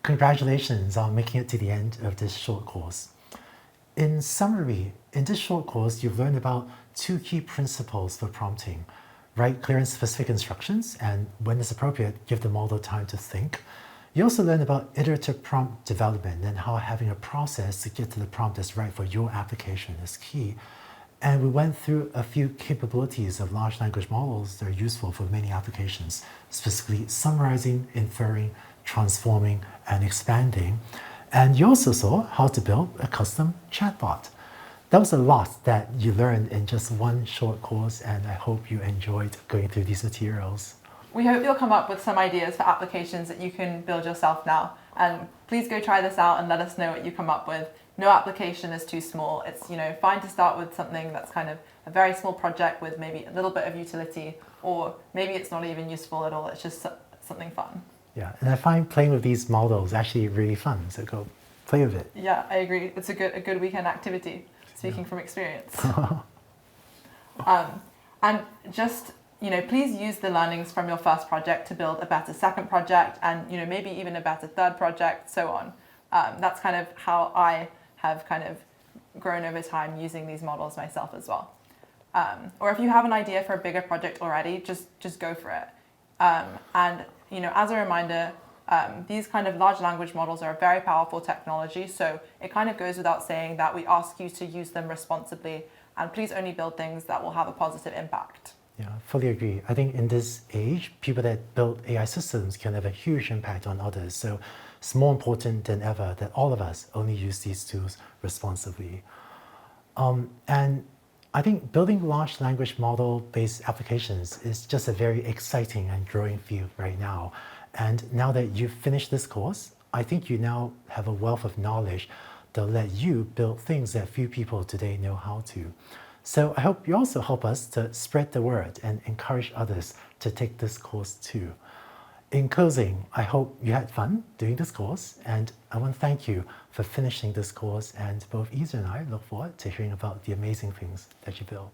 Congratulations on making it to the end of this short course. In summary, in this short course, you've learned about two key principles for prompting. Write clear and specific instructions, and when it's appropriate, give the model time to think. You also learned about iterative prompt development and how having a process to get to the prompt that's right for your application is key. And we went through a few capabilities of large language models that are useful for many applications, specifically summarizing, inferring, transforming, and expanding. And you also saw how to build a custom chatbot. That was a lot that you learned in just one short course, and I hope you enjoyed going through these materials. We hope you'll come up with some ideas for applications that you can build yourself now. And please go try this out and let us know what you come up with. No application is too small. It's fine to start with something that's kind of a very small project with maybe a little bit of utility, or maybe it's not even useful at all. It's just something fun. Yeah, and I find playing with these models actually really fun, so go play with it. Yeah, I agree. It's a good weekend activity, speaking from experience. And just, please use the learnings from your first project to build a better second project and, maybe even a better third project, so on. That's kind of how I have kind of grown over time using these models myself as well. Or if you have an idea for a bigger project already, just go for it. And as a reminder, these kind of large language models are a very powerful technology, so it kind of goes without saying that we ask you to use them responsibly, and please only build things that will have a positive impact. Yeah, fully agree. I think in this age, people that build AI systems can have a huge impact on others. So it's more important than ever that all of us only use these tools responsibly. And I think building large language model-based applications is just a very exciting and growing field right now. And now that you've finished this course, I think you now have a wealth of knowledge that'll let you build things that few people today know how to. So I hope you also help us to spread the word and encourage others to take this course too. In closing, I hope you had fun doing this course, and I want to thank you for finishing this course, and both Isa and I look forward to hearing about the amazing things that you build.